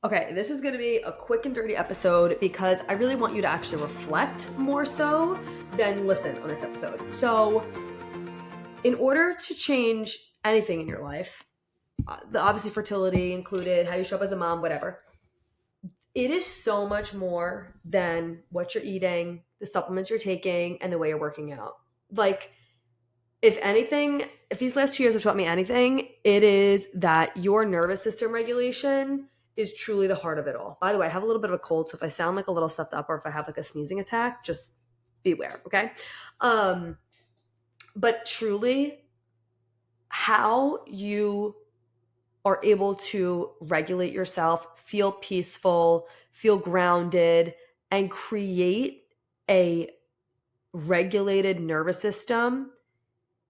Okay, this is going to be a quick and dirty episode because I really want you to actually reflect more so than listen on this episode. So, in order to change anything in your life, obviously fertility included, how you show up as a mom, whatever, it is so much more than what you're eating, the supplements you're taking, and the way you're working out. Like, if anything, if these last 2 years have taught me anything, it is that your nervous system regulation is truly the heart of it all. By the way, I have a little bit of a cold, so if I sound like a little stuffed up or if I have like a sneezing attack, just beware, okay? Um, but truly, how you are able to regulate yourself, feel peaceful, feel grounded, and create a regulated nervous system,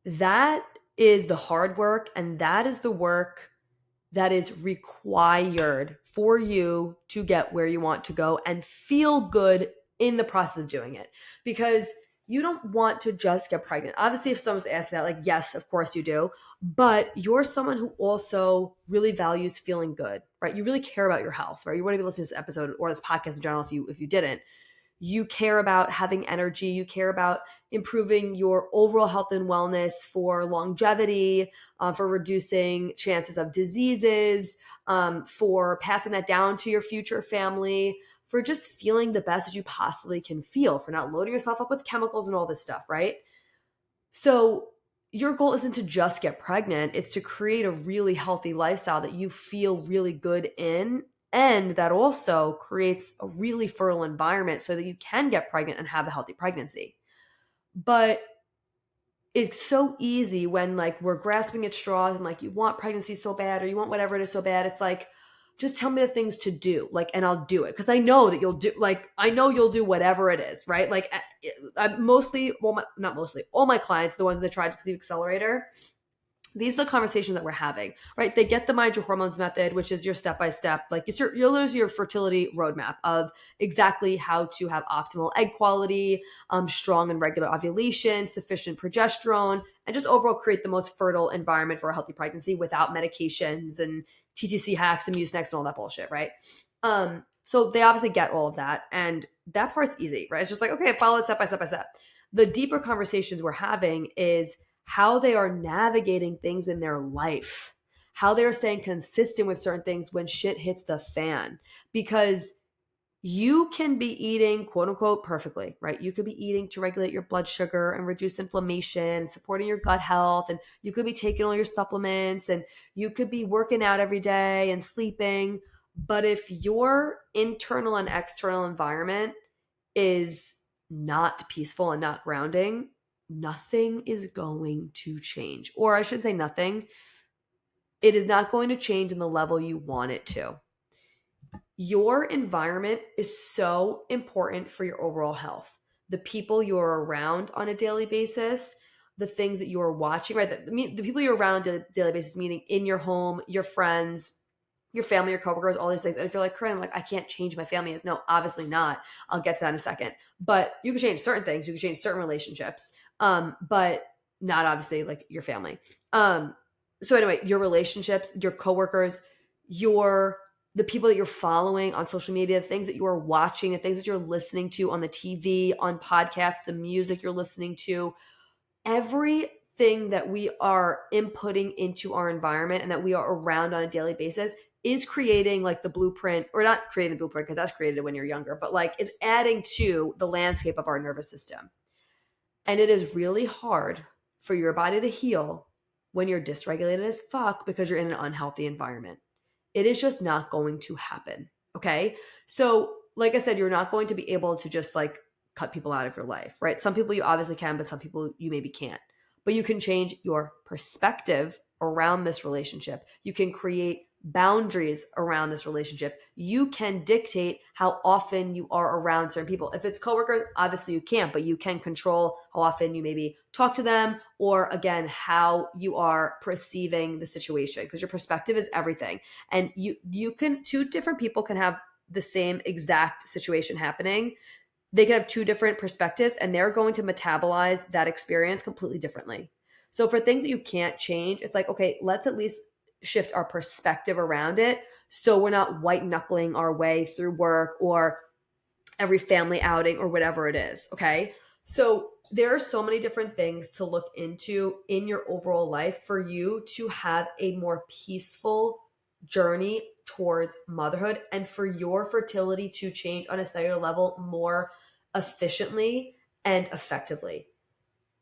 that is the hard work, and that is the work that is required for you to get where you want to go and feel good in the process of doing it. Because you don't want to just get pregnant. Obviously, if someone's asked that, like, yes, of course you do. But you're someone who also really values feeling good, right? You really care about your health, right? You wouldn't be listening to this episode or this podcast in general if you didn't. You care about having energy. You care about improving your overall health and wellness for longevity, for reducing chances of diseases, for passing that down to your future family, for just feeling the best that you possibly can feel, for not loading yourself up with chemicals and all this stuff, right? So your goal isn't to just get pregnant, it's to create a really healthy lifestyle that you feel really good in, and that also creates a really fertile environment so that you can get pregnant and have a healthy pregnancy. But it's so easy when like we're grasping at straws and like you want pregnancy so bad or you want whatever it is so bad. It's like, just tell me the things to do, like, and I'll do it because I know that you'll do. Like, I know you'll do whatever it is, right? Like, I'm mostly, well, not mostly, all my clients, the ones that tried to conceive accelerator, these are the conversations that we're having, right? They get the Mind Your Hormones method, which is your step by step, like it's your literally your fertility roadmap of exactly how to have optimal egg quality, strong and regular ovulation, sufficient progesterone, and just overall create the most fertile environment for a healthy pregnancy without medications and TTC hacks and Mucinex and all that bullshit, right? So they obviously get all of that, and that part's easy, right? It's just like, okay, follow it step by step by step. The deeper conversations we're having is how they are navigating things in their life, how they're staying consistent with certain things when shit hits the fan. Because you can be eating, quote unquote, perfectly, right? You could be eating to regulate your blood sugar and reduce inflammation, supporting your gut health, and you could be taking all your supplements, and you could be working out every day and sleeping. But if your internal and external environment is not peaceful and not grounding, nothing is going to change. Or I should say nothing. It is not going to change in the level you want it to. Your environment is so important for your overall health. The people you're around on a daily basis, the things that you're watching, right? The people you're around on a daily basis, meaning in your home, your friends, your family, your coworkers, all these things. And if you're like, Corinne, like, I can't change my family. Is no, obviously not. I'll get to that in a second. But you can change certain things. You can change certain relationships, but not obviously like your family. So anyway, your relationships, your coworkers, your the people that you're following on social media, the things that you are watching, the things that you're listening to on the TV, on podcasts, the music you're listening to, everything that we are inputting into our environment and that we are around on a daily basis is creating like the blueprint, or not creating the blueprint because that's created when you're younger, but like is adding to the landscape of our nervous system. And it is really hard for your body to heal when you're dysregulated as fuck because you're in an unhealthy environment. It is just not going to happen. Okay. So, like I said, you're not going to be able to just like cut people out of your life, right? Some people you obviously can, but some people you maybe can't. But you can change your perspective around this relationship. You can create boundaries around this relationship. You can dictate how often you are around certain people. If it's coworkers, obviously you can't, but you can control how often you maybe talk to them, or again, how you are perceiving the situation, because your perspective is everything. And you can, two different people can have the same exact situation happening. They can have two different perspectives and they're going to metabolize that experience completely differently. So for things that you can't change, it's like, okay, let's at least shift our perspective around it so we're not white knuckling our way through work or every family outing or whatever it is. Okay. So there are so many different things to look into in your overall life for you to have a more peaceful journey towards motherhood and for your fertility to change on a cellular level more efficiently and effectively.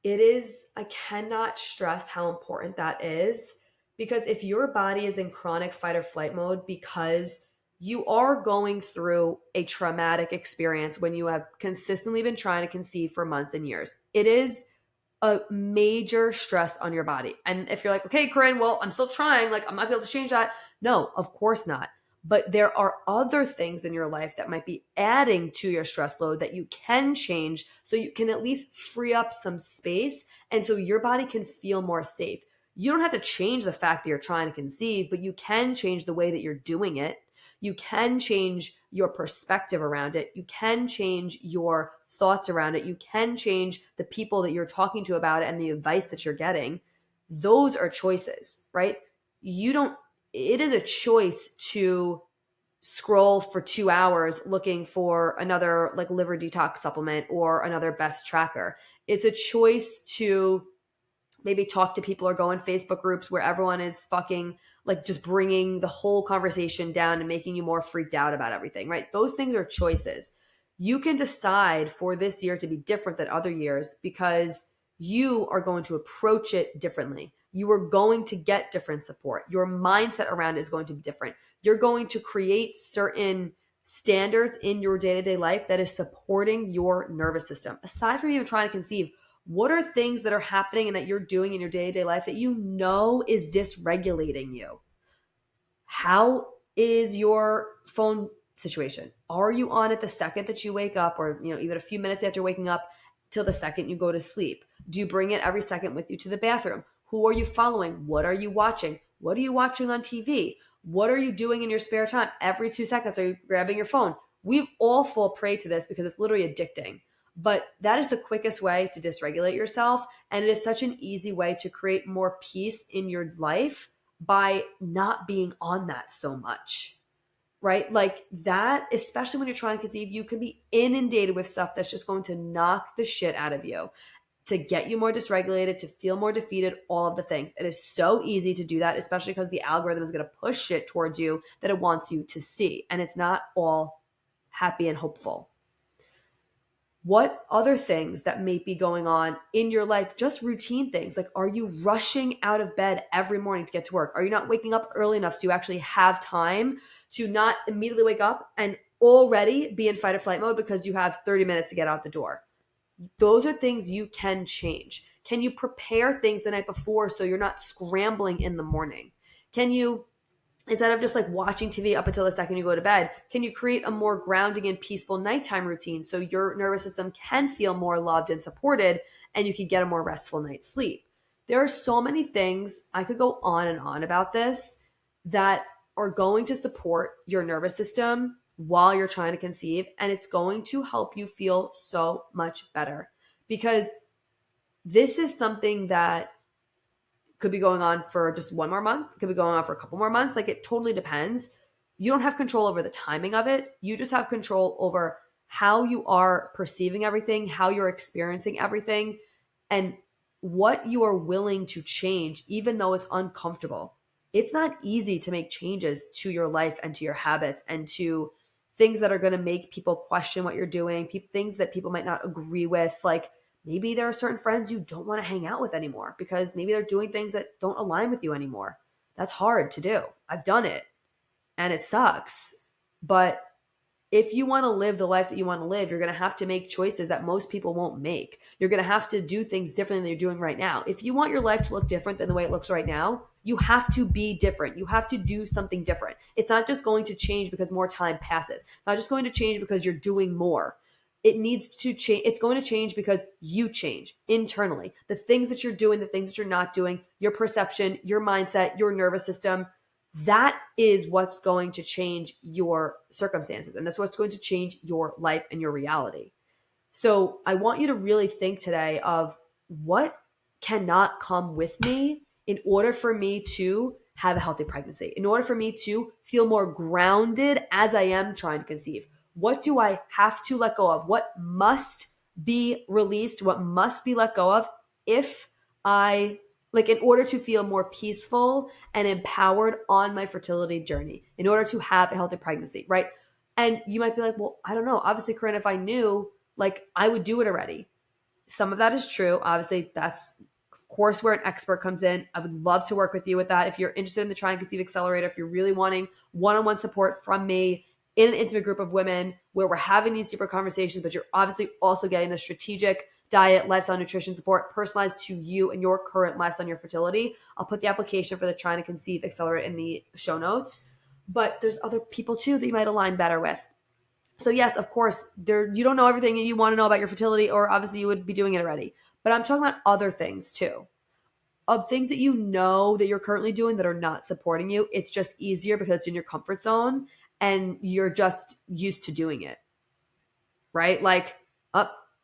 I cannot stress how important that is, because if your body is in chronic fight or flight mode because you are going through a traumatic experience when you have consistently been trying to conceive for months and years, it is a major stress on your body. And if you're like, okay, Corinne, well, I'm still trying, like I'm not gonna be able to change that. No, of course not. But there are other things in your life that might be adding to your stress load that you can change so you can at least free up some space and so your body can feel more safe. You don't have to change the fact that you're trying to conceive, but you can change the way that you're doing it. You can change your perspective around it. You can change your thoughts around it. You can change the people that you're talking to about it and the advice that you're getting. Those are choices, right? It is a choice to scroll for 2 hours looking for another like liver detox supplement or another best tracker. It's a choice to maybe talk to people or go in Facebook groups where everyone is fucking like just bringing the whole conversation down and making you more freaked out about everything, right? Those things are choices. You can decide for this year to be different than other years because you are going to approach it differently. You are going to get different support. Your mindset around it is going to be different. You're going to create certain standards in your day-to-day life that is supporting your nervous system. Aside from even trying to conceive, what are things that are happening and that you're doing in your day-to-day life that you know is dysregulating you? How is your phone situation? Are you on it the second that you wake up, or even a few minutes after waking up till the second you go to sleep? Do you bring it every second with you to the bathroom? Who are you following? What are you watching? What are you watching on TV? What are you doing in your spare time? Every 2 seconds, are you grabbing your phone? We all fall prey to this because it's literally addicting. But that is the quickest way to dysregulate yourself. And it is such an easy way to create more peace in your life by not being on that so much, right? Like that, especially when you're trying to conceive, you can be inundated with stuff that's just going to knock the shit out of you, to get you more dysregulated, to feel more defeated, all of the things. It is so easy to do that, especially because the algorithm is going to push shit towards you that it wants you to see. And it's not all happy and hopeful. What other things that may be going on in your life, just routine things, like are you rushing out of bed every morning to get to work? Are you not waking up early enough so you actually have time to not immediately wake up and already be in fight or flight mode because you have 30 minutes to get out the door? Those are things you can change. Can you prepare things the night before so you're not scrambling in the morning? Can you, instead of just like watching TV up until the second you go to bed, can you create a more grounding and peaceful nighttime routine so your nervous system can feel more loved and supported and you can get a more restful night's sleep? There are so many things, I could go on and on about this, that are going to support your nervous system while you're trying to conceive, and it's going to help you feel so much better, because this is something that could be going on for just one more month, could be going on for a couple more months. Like it totally depends. You don't have control over the timing of it. You just have control over how you are perceiving everything, how you're experiencing everything, and what you are willing to change, even though it's uncomfortable. It's not easy to make changes to your life and to your habits and to things that are going to make people question what you're doing, things that people might not agree with. Like maybe there are certain friends you don't want to hang out with anymore because maybe they're doing things that don't align with you anymore. That's hard to do. I've done it and it sucks. But if you want to live the life that you want to live, you're going to have to make choices that most people won't make. You're going to have to do things different than you're doing right now. If you want your life to look different than the way it looks right now, you have to be different. You have to do something different. It's not just going to change because more time passes. It's not just going to change because you're doing more. It needs to change. It's going to change because you change internally. The things that you're doing, the things that you're not doing, your perception, your mindset, your nervous system, that is what's going to change your circumstances. And that's what's going to change your life and your reality. So I want you to really think today of what cannot come with me in order for me to have a healthy pregnancy, in order for me to feel more grounded as I am trying to conceive? What do I have to let go of? What must be released? What must be let go of if I, like, in order to feel more peaceful and empowered on my fertility journey, in order to have a healthy pregnancy, right? And you might be like, well, I don't know. Obviously, Corinne, if I knew, like, I would do it already. Some of that is true. Obviously, that's, of course, where an expert comes in. I would love to work with you with that. If you're interested in the Try and Conceive Accelerator, if you're really wanting one-on-one support from me in an intimate group of women where we're having these deeper conversations, but you're obviously also getting the strategic diet, lifestyle, nutrition support personalized to you and your current lifestyle and your fertility, I'll put the application for the Try and Conceive Accelerator in the show notes. But there's other people too that you might align better with. So yes, of course, you don't know everything you want to know about your fertility, or obviously you would be doing it already. But I'm talking about other things too, of things that you know that you're currently doing that are not supporting you. It's just easier because it's in your comfort zone and you're just used to doing it, right? Like,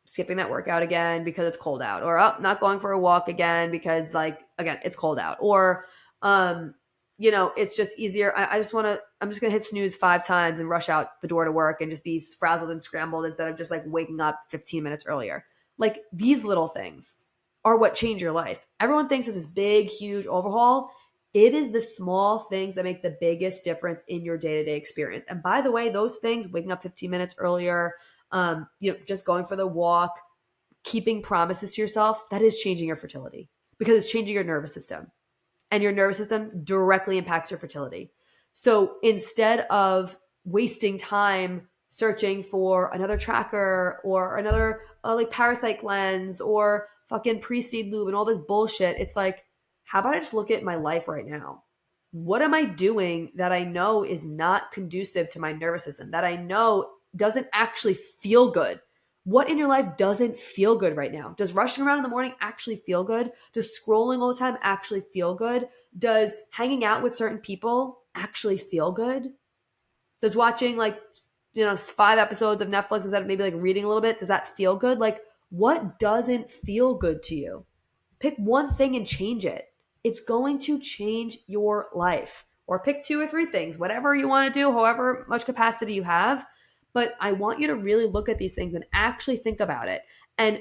skipping that workout again because it's cold out, or not going for a walk again because, like, again, it's cold out, or it's just easier. I'm just going to hit snooze 5 times and rush out the door to work and just be frazzled and scrambled instead of just like waking up 15 minutes earlier. Like, these little things are what change your life. Everyone thinks it's this big, huge overhaul. It is the small things that make the biggest difference in your day-to-day experience. And by the way, those things, waking up 15 minutes earlier, just going for the walk, keeping promises to yourself, that is changing your fertility because it's changing your nervous system. And your nervous system directly impacts your fertility. So instead of wasting time searching for another tracker or another like parasite cleanse or fucking pre-seed lube and all this bullshit, it's like, how about I just look at my life right now? What am I doing that I know is not conducive to my nervous system, that I know doesn't actually feel good? What in your life doesn't feel good right now? Does rushing around in the morning actually feel good? Does scrolling all the time actually feel good? Does hanging out with certain people actually feel good? Does watching 5 episodes of Netflix instead of maybe like reading a little bit, does that feel good? Like, what doesn't feel good to you? Pick one thing and change it. It's going to change your life. Or pick 2 or 3 things, whatever you want to do, however much capacity you have. But I want you to really look at these things and actually think about it and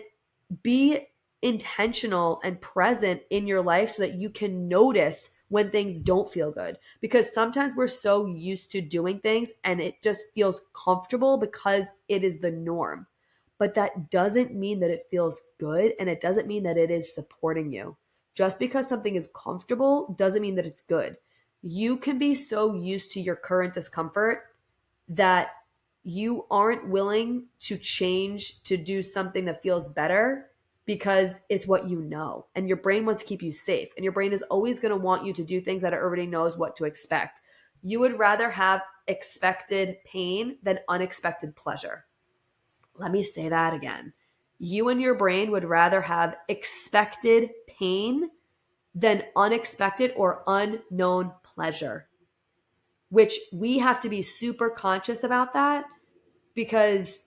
be intentional and present in your life so that you can notice when things don't feel good. Because sometimes we're so used to doing things and it just feels comfortable because it is the norm. But that doesn't mean that it feels good, and it doesn't mean that it is supporting you. Just because something is comfortable doesn't mean that it's good. You can be so used to your current discomfort that you aren't willing to change to do something that feels better because it's what you know. And your brain wants to keep you safe. And your brain is always going to want you to do things that it already knows what to expect. You would rather have expected pain than unexpected pleasure. Let me say that again. You and your brain would rather have expected pain than unexpected or unknown pleasure, which we have to be super conscious about that because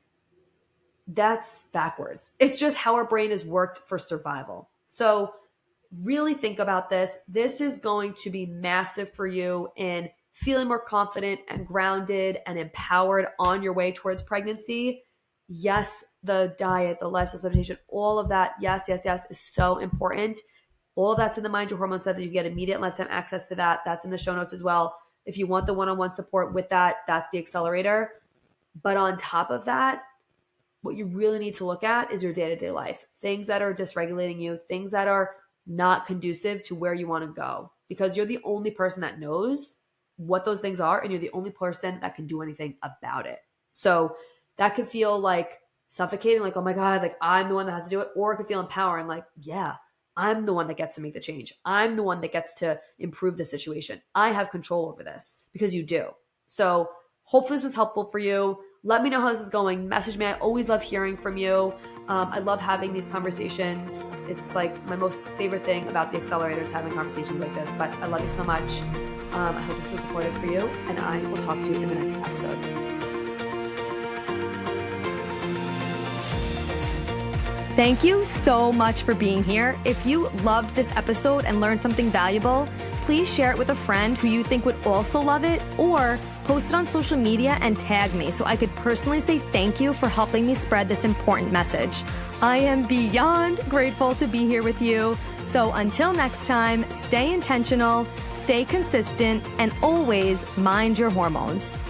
that's backwards. It's just how our brain is worked for survival. So really think about this. This is going to be massive for you in feeling more confident and grounded and empowered on your way towards pregnancy. Yes, the diet, the lifestyle supplementation, all of that, yes, is so important. All of that's in the Mind Your Hormones so that you get immediate lifetime access to that. That's in the show notes as well. If you want the one-on-one support with that, that's the accelerator. But on top of that, what you really need to look at is your day-to-day life. Things that are dysregulating you, things that are not conducive to where you want to go. Because you're the only person that knows what those things are, and you're the only person that can do anything about it. So that could feel like suffocating, like, oh my God, like I'm the one that has to do it. Or it could feel empowering, like, yeah, I'm the one that gets to make the change. I'm the one that gets to improve the situation. I have control over this because you do. So hopefully this was helpful for you. Let me know how this is going. Message me. I always love hearing from you. I love having these conversations. It's like my most favorite thing about the accelerators, having conversations like this. But I love you so much. I hope this was supportive for you, and I will talk to you in the next episode. Thank you so much for being here. If you loved this episode and learned something valuable, please share it with a friend who you think would also love it, or post it on social media and tag me so I could personally say thank you for helping me spread this important message. I am beyond grateful to be here with you. So until next time, stay intentional, stay consistent, and always mind your hormones.